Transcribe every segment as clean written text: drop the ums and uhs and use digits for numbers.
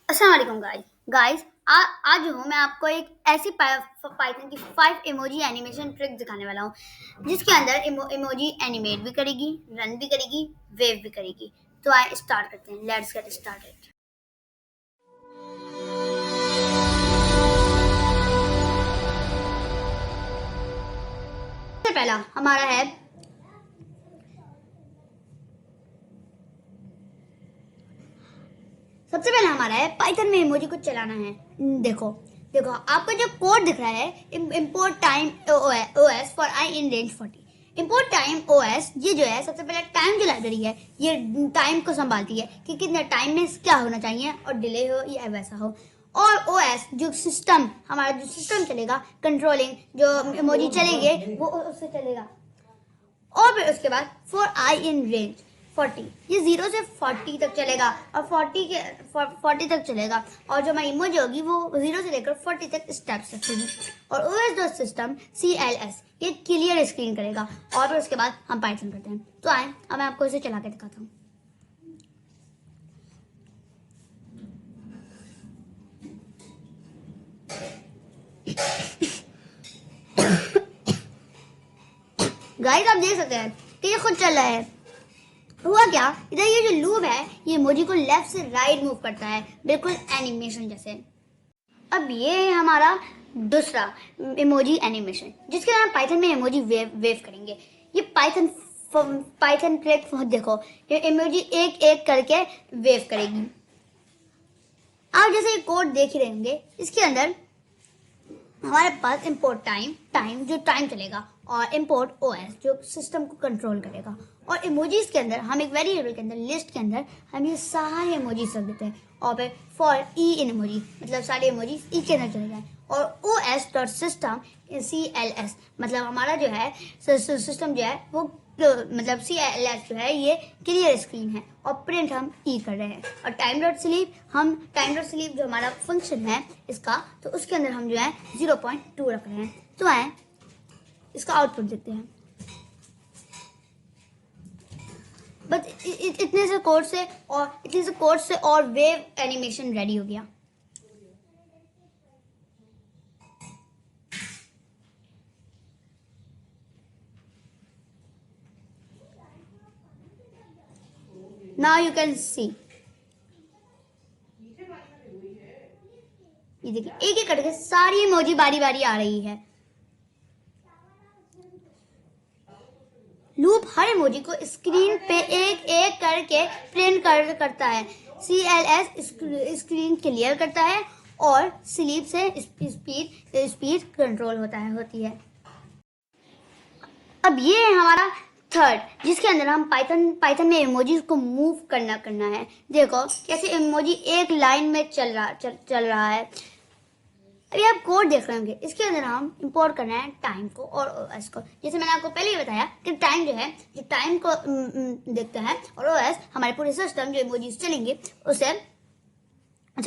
अस्सलाम वालेकुम गाइस आज जो हूँ मैं आपको एक ऐसी पाइथन की 5 इमोजी एनिमेशन ट्रिक दिखाने वाला हूँ जिसके अंदर इमोजी एनिमेट भी करेगी, रन भी करेगी, वेव भी करेगी। तो आए स्टार्ट करते हैं। Let's get started. सबसे पहला हमारा है पाइथन में इमोजी को चलाना है। देखो देखो आपको जो कोड दिख रहा है, import time OS for I in range 40। Import time OS ये जो है सबसे पहले टाइम जो लाइब्रेरी है ये टाइम को संभालती है कि कितने टाइम में क्या होना चाहिए और डिले हो या वैसा हो। और ओएस जो सिस्टम हमारा जो सिस्टम चलेगा कंट्रोलिंग जो इमोजी चलेंगे वो उससे चलेगा। और फिर उसके बाद फॉर आई इन रेंज 40, ये 0 से 40 तक चलेगा और 40 तक चलेगा। और जो हमारी इमोजी होगी वो 0 से लेकर 40 तक स्टेप्स रखेगी। और ओएस डॉट सिस्टम CLS ये क्लियर स्क्रीन करेगा। और फिर उसके बाद हम पाइथन करते हैं। तो आए अब मैं आपको इसे चला के दिखाता हूँ। गाइस आप देख सकते हैं कि ये खुद चल रहा है। हुआ क्या, इधर ये जो लूप है ये इमोजी को लेफ्ट से राइट मूव करता है, बिल्कुल एनिमेशन जैसे। अब ये है हमारा दूसरा इमोजी एनिमेशन जिसके अंदर पाइथन में इमोजी वेव करेंगे। ये पाइथन ट्रिक देखो, ये इमोजी एक एक करके वेव करेगी। आप जैसे ये कोड देख ही रहे होंगे, इसके अंदर हमारे पास इम्पोर्ट टाइम जो टाइम चलेगा और इम्पोर्ट ओएस जो सिस्टम को कंट्रोल करेगा। और इमोजीज के अंदर हम एक वेरिएबल के अंदर लिस्ट के अंदर हम ये सारे इमोजीज रख देते हैं। और फिर फॉर ई इन इमोजी मतलब सारे इमोजीज ई के अंदर चले जाए। और O S dot system CLS मतलब हमारा जो है सिस्टम जो है वो मतलब CLS जो है ये क्लियर स्क्रीन है। और प्रिंट हम ई कर रहे हैं। और टाइम डॉट स्लीप जो हमारा फंक्शन है इसका, तो उसके अंदर हम जो है 0.2 रख रहे हैं। तो आए इसका आउटपुट देखते हैं। बस इतने से कोड से और वेव एनिमेशन रेडी हो गया। नाउ यू कैन सी, ये देखिए एक एक करके सारी इमोजी बारी बारी आ रही है। लूप हर इमोजी को स्क्रीन पे एक एक करके प्रिंट करता है। CLS स्क्रीन क्लियर करता है और स्लीप से स्पीड कंट्रोल होती है। अब ये है हमारा थर्ड जिसके अंदर हम पाइथन में इमोजीज को मूव करना है। देखो कैसे इमोजी एक लाइन में चल रहा है। अभी आप कोड देख रहे होंगे, इसके अंदर हम इंपोर्ट करना है टाइम को और ओएस को। जैसे मैंने आपको पहले ही बताया कि टाइम जो है जो टाइम को देखता है और ओएस हमारे पूरे सिस्टम जो इमोजीज चलेंगे उसे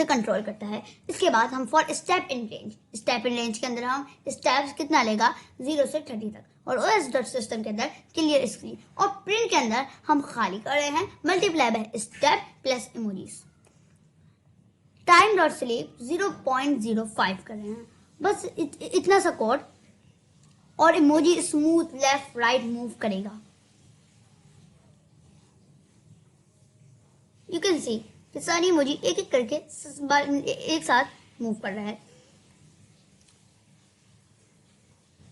कंट्रोल करता है। इसके बाद हम फॉर स्टेप इन रेंज के अंदर हम स्टेप्स कितना लेगा 0 से 30 तक। और ओएस डॉट सिस्टम के अंदर क्लियर स्क्रीन। और प्रिंट के अंदर हम खाली कर रहे हैं multiply by step plus emojis. Time dot sleep 0.05 कर रहे हैं। बस इतना सा कोड और emoji smooth left right move करेगा। यू कैन सी कि सारी इमोजी एक एक करके एक साथ मूव कर रहा है।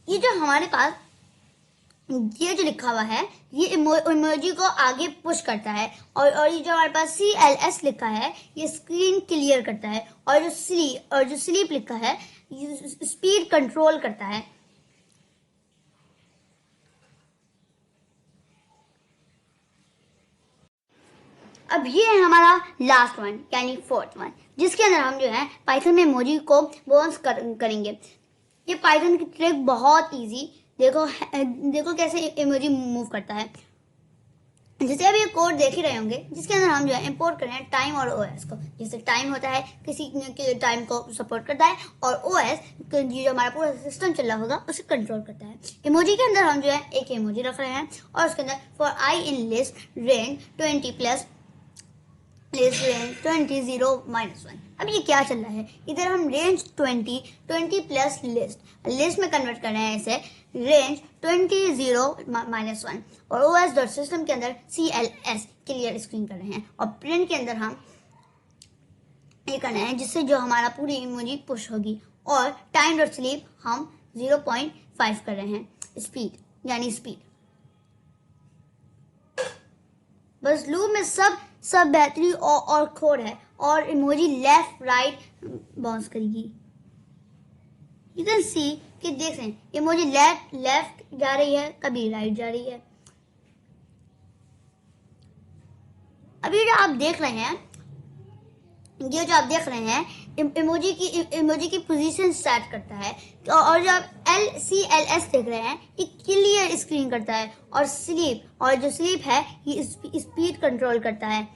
ये जो हमारे पास ये जो लिखा हुआ है ये इमोजी को आगे पुश करता है। और ये जो हमारे पास CLS लिखा है ये स्क्रीन क्लियर करता है। और जो स्लीप लिखा है ये स्पीड कंट्रोल करता है। अब ये है हमारा लास्ट वन यानी फोर्थ वन जिसके अंदर हम जो है पाइथन में इमोजी को बोन्स करेंगे। ये पाइथन की ट्रिक बहुत इजी। देखो कैसे इमोजी मूव करता है। जैसे अभी ये कोड देख ही रहे होंगे जिसके अंदर हम जो है इंपोर्ट कर रहे हैं टाइम और ओएस को। जैसे टाइम होता है किसी के टाइम को सपोर्ट करता है और ओएस जो हमारा पूरा सिस्टम चल रहा होगा उसे कंट्रोल करता है। इमोजी के अंदर हम जो है एक इमोजी रख रहे हैं और उसके अंदर for I in list range 20 plus list range 20 0 -1। अब ये क्या चल रहा है, इधर हम रेंज 20 प्लस लिस्ट में कन्वर्ट कर रहे हैं इसे रेंज 20 0 -1 और os.system के अंदर CLS क्लियर स्क्रीन कर रहे हैं और प्रिंट के अंदर हम ये करना है जिससे जो हमारा पूरी इमोजी पुश होगी और time.sleep हम 0.5 कर रहे हैं स्पीड। बस लूप में सब बेहतरी और खोड़ है और इमोजी लेफ्ट राइट बाउंस करेगी। यू कैन सी कि देख रहे हैं इमोजी लेफ्ट जा रही है, कभी राइट जा रही है। अभी जो आप देख रहे हैं इमोजी की पोजीशन स्टार्ट करता है और जो आप CLS देख रहे हैं ये क्लियर स्क्रीन करता है और जो स्लीप है ये स्पीड कंट्रोल करता है।